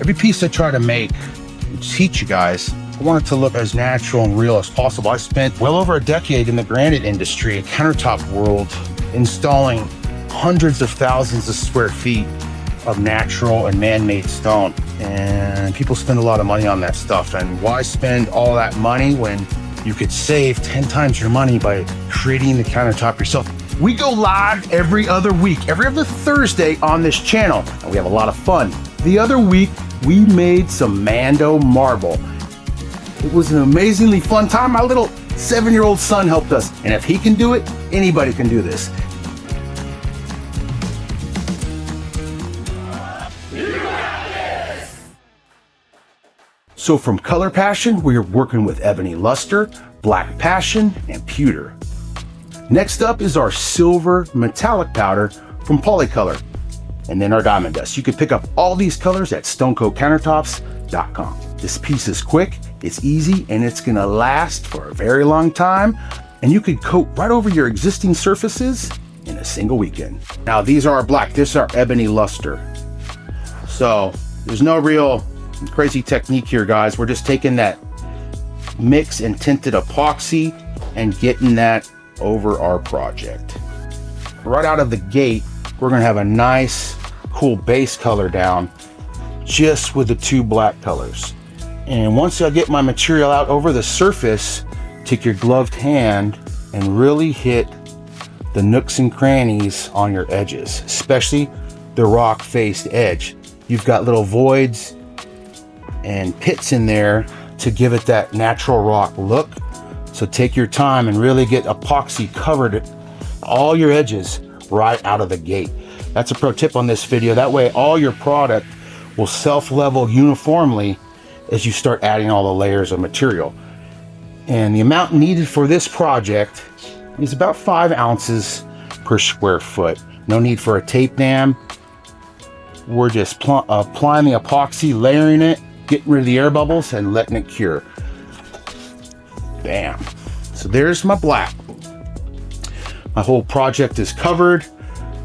Every piece I try to make, teach you guys, I want it to look as natural and real as possible. I spent well over a decade in the granite industry, countertop world, installing hundreds of thousands of square feet of natural and man-made stone. And people spend a lot of money on that stuff. And why spend all that money when you could save 10 times your money by creating the countertop yourself? We go live every other week, every other Thursday on this channel, and we have a lot of fun. The other week, we made some Mando Marble. It was an amazingly fun time. My little 7-year-old son helped us, and if he can do it, anybody can do this. So from Color Passion, we are working with Ebony Luster, Black Passion, and Pewter. Next up is our silver metallic powder from Polycolor, and then our diamond dust. You can pick up all these colors at stonecoatcountertops.com. This piece is quick, it's easy, and it's gonna last for a very long time, and you can coat right over your existing surfaces in a single weekend. Now these are our black, this is our Ebony Luster. So there's no real crazy technique here, guys. We're just taking that mix and tinted epoxy and getting that over our project. Right out of the gate, we're gonna have a nice, cool base color down just with the two black colors. And once I get my material out over the surface, take your gloved hand and really hit the nooks and crannies on your edges, especially the rock-faced edge. You've got little voids and pits in there to give it that natural rock look. So take your time and really get epoxy covered all your edges right out of the gate. That's a pro tip on this video. That way all your product will self-level uniformly as you start adding all the layers of material. And the amount needed for this project is about 5 ounces per square foot. No need for a tape dam. We're just applying the epoxy, layering it, getting rid of the air bubbles, and letting it cure. Bam. So there's my black. My whole project is covered.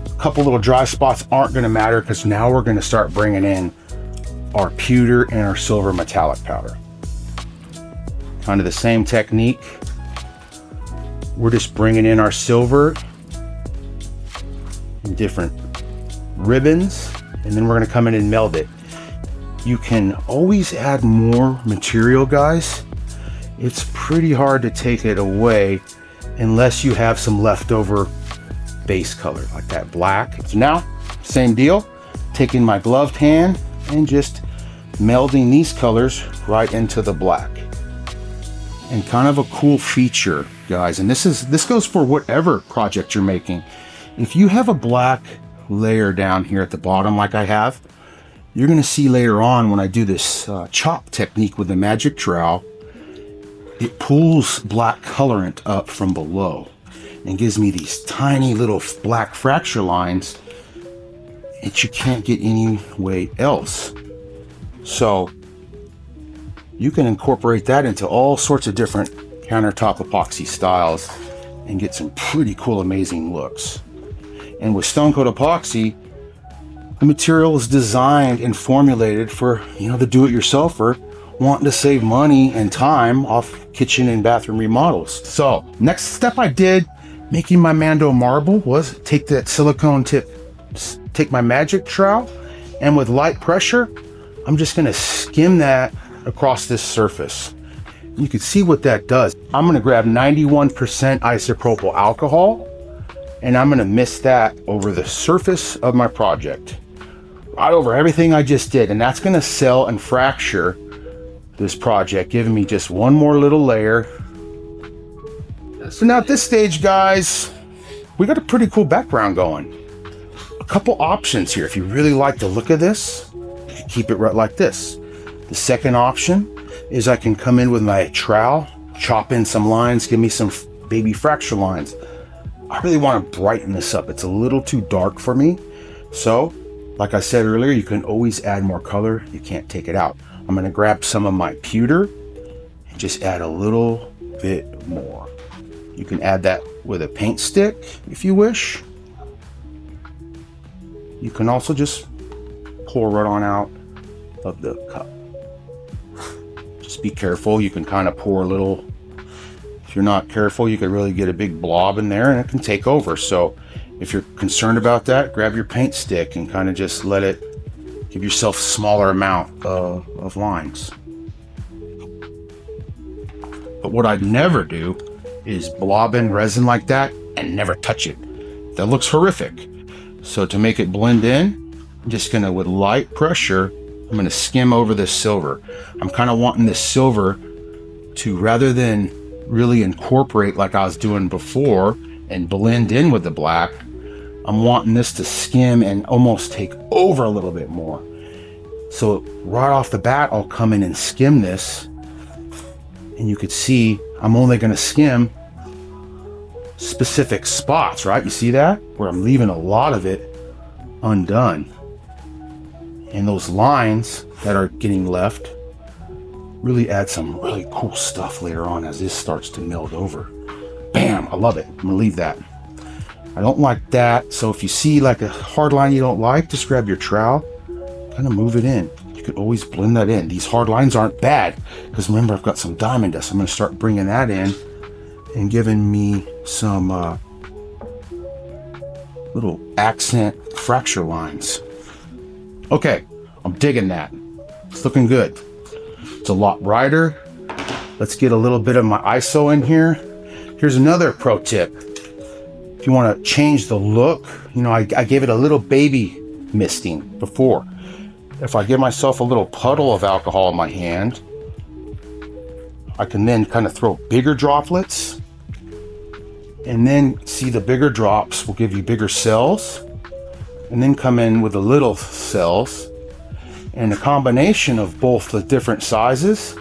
A couple little dry spots aren't going to matter because now we're going to start bringing in our pewter and our silver metallic powder. Kind of the same technique. We're just bringing in our silver in different ribbons, and then we're going to come in and meld it. You can always add more material, guys. It's pretty hard to take it away unless you have some leftover base color like that black. So now, same deal, taking my gloved hand and just melding these colors right into the black. And kind of a cool feature, guys, and this goes for whatever project you're making. If you have a black layer down here at the bottom like I have, you're going to see later on when I do this chop technique with the magic trowel, it pulls black colorant up from below and gives me these tiny little black fracture lines that you can't get any way else. So you can incorporate that into all sorts of different countertop epoxy styles and get some pretty cool, amazing looks. And with Stone Coat Epoxy, the material is designed and formulated for, the do-it-yourselfer wanting to save money and time off kitchen and bathroom remodels. So next step I did making my Mando Marble was take that silicone tip, take my magic trowel, and with light pressure, I'm just gonna skim that across this surface. You can see what that does. I'm gonna grab 91% isopropyl alcohol, and I'm gonna mist that over the surface of my project. Right over everything I just did, and that's gonna sell and fracture this project, giving me just one more little layer. So now at this stage, guys, we got a pretty cool background going. A couple options here. If you really like the look of this, you can keep it right like this. The second option is I can come in with my trowel, chop in some lines, give me some baby fracture lines. I really want to brighten this up. It's a little too dark for me. So, like I said earlier, you can always add more color. You can't take it out. I'm going to grab some of my pewter and just add a little bit more. You can add that with a paint stick if you wish. You can also just pour right on out of the cup. Just be careful. You can kind of pour a little. If you're not careful, you could really get a big blob in there and it can take over. So if you're concerned about that, grab your paint stick and kind of just let it, give yourself a smaller amount of lines. But what I'd never do is blob in resin like that and never touch it. That looks horrific. So to make it blend in, I'm just gonna, with light pressure, I'm gonna skim over this silver. I'm kind of wanting this silver to, rather than really incorporate like I was doing before and blend in with the black, I'm wanting this to skim and almost take over a little bit more. So right off the bat, I'll come in and skim this, and you could see I'm only gonna skim specific spots, right? You see that? Where I'm leaving a lot of it undone. And those lines that are getting left really add some really cool stuff later on as this starts to meld over. Bam, I love it. I'm gonna leave that. I don't like that. So if you see like a hard line you don't like, just grab your trowel, kind of move it in. You could always blend that in. These hard lines aren't bad because remember, I've got some diamond dust. I'm gonna start bringing that in and giving me some little accent fracture lines. Okay, I'm digging that. It's looking good. It's a lot brighter. Let's get a little bit of my ISO in here. Here's another pro tip. If you want to change the look, you know, I gave it a little baby misting before. If I give myself a little puddle of alcohol in my hand, I can then kind of throw bigger droplets, and then see the bigger drops will give you bigger cells, and then come in with the little cells, and a combination of both the different sizes,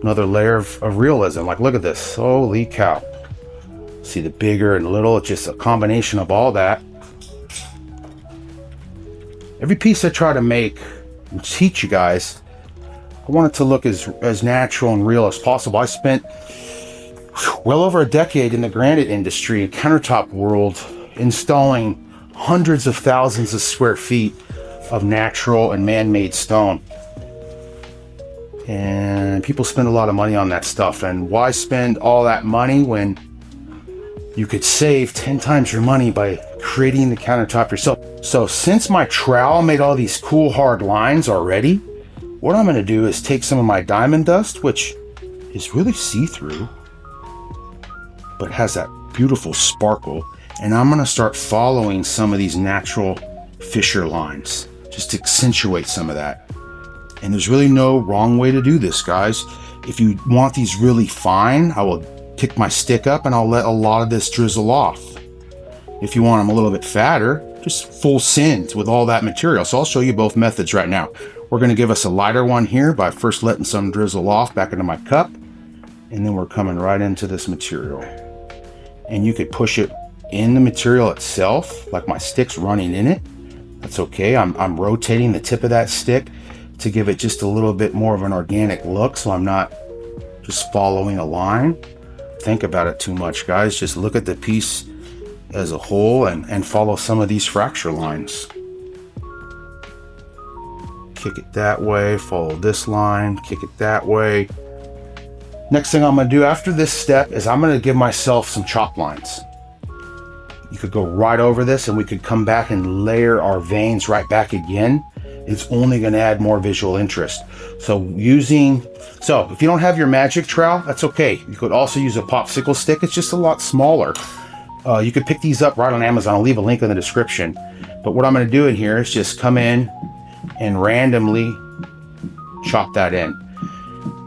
another layer of realism. Like, look at this, holy cow. See the bigger and little, it's just a combination of all that. Every piece I try to make and teach you guys, I want it to look as natural and real as possible. I spent well over a decade in the granite industry and countertop world, installing hundreds of thousands of square feet of natural and man-made stone. And people spend a lot of money on that stuff. And why spend all that money when you could save 10 times your money by creating the countertop yourself? So since my trowel made all these cool hard lines already, what I'm going to do is take some of my diamond dust, which is really see-through, but has that beautiful sparkle, and I'm going to start following some of these natural fissure lines just to accentuate some of that. And there's really no wrong way to do this, guys. If you want these really fine, I will pick my stick up and I'll let a lot of this drizzle off. If you want them a little bit fatter, just full send with all that material. So I'll show you both methods right now. We're going to give us a lighter one here by first letting some drizzle off back into my cup, and then we're coming right into this material. And you could push it in the material itself, like my stick's running in it. That's okay. I'm rotating the tip of that stick to give it just a little bit more of an organic look, so I'm not just following a line. Think about it too much, guys. Just look at the piece as a whole and follow some of these fracture lines. Kick it that way, follow this line, kick it that way. Next thing I'm going to do after this step is I'm going to give myself some chop lines. You could go right over this and we could come back and layer our veins right back again. It's only going to add more visual interest. So if you don't have your magic trowel, that's okay. You could also use a popsicle stick. It's just a lot smaller. You could pick these up right on Amazon. I'll leave a link in the description. But what I'm going to do in here is just come in and randomly chop that in.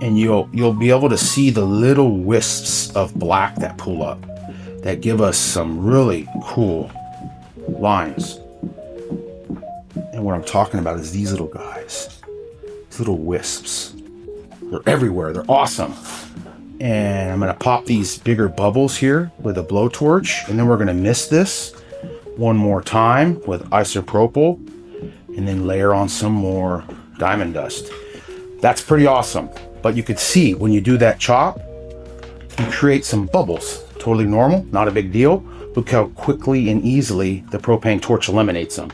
And you'll be able to see the little wisps of black that pull up that give us some really cool lines. And what I'm talking about is these little guys, these little wisps. They're everywhere. They're awesome. And I'm going to pop these bigger bubbles here with a blowtorch, and then we're going to mist this one more time with isopropyl, and then layer on some more diamond dust. That's pretty awesome. But you could see when you do that chop, you create some bubbles. Totally normal, not a big deal. Look how quickly and easily the propane torch eliminates them.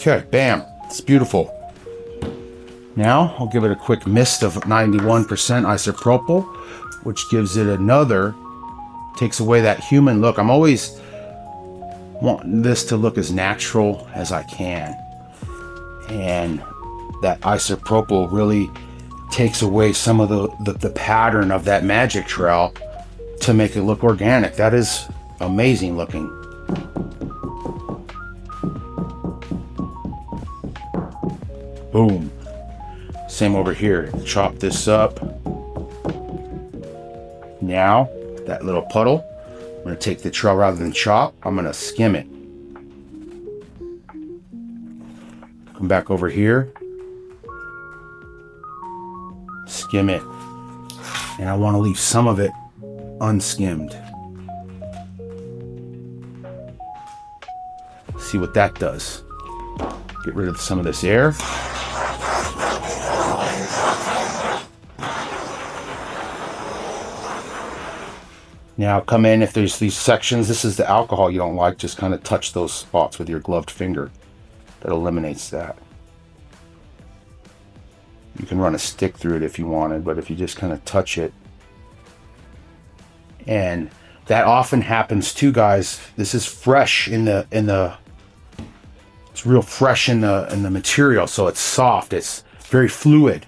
Okay, bam, it's beautiful. Now I'll give it a quick mist of 91% isopropyl, which gives it another, takes away that human look. I'm always wanting this to look as natural as I can. And that isopropyl really takes away some of the pattern of that magic trowel to make it look organic. That is amazing looking. Boom. Same over here. Chop this up. Now, that little puddle, I'm going to take the trowel rather than chop, I'm going to skim it. Come back over here. Skim it. And I want to leave some of it unskimmed. See what that does. Get rid of some of this air. Now come in, if there's these sections, this is the alcohol you don't like, just kind of touch those spots with your gloved finger. That eliminates that. You can run a stick through it if you wanted, but if you just kind of touch it. And that often happens too, guys. This is fresh it's real fresh in the material, so it's soft, it's very fluid.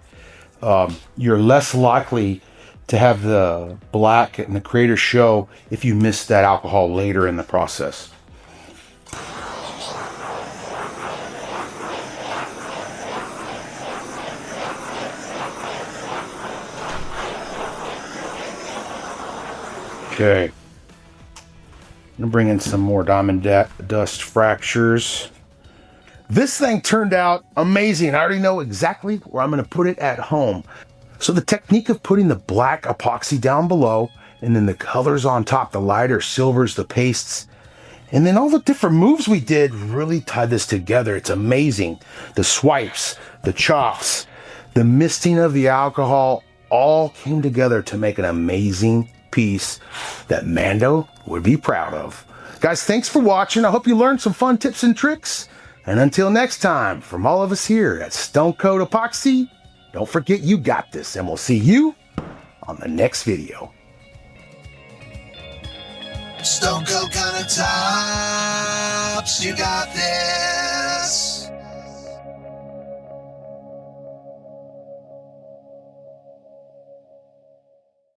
You're less likely to have the black and the crater show if you miss that alcohol later in the process. Okay, I'm gonna bring in some more diamond dust fractures. This thing turned out amazing. I already know exactly where I'm gonna put it at home. So the technique of putting the black epoxy down below and then the colors on top, the lighter silvers, the pastes, and then all the different moves we did really tied this together. It's amazing. The swipes, the chops, the misting of the alcohol all came together to make an amazing piece that Mando would be proud of. Guys, thanks for watching. I hope you learned some fun tips and tricks. And until next time, from all of us here at Stone Coat Epoxy, don't forget you got this, and we'll see you on the next video. Stone Coat Countertops, you got this.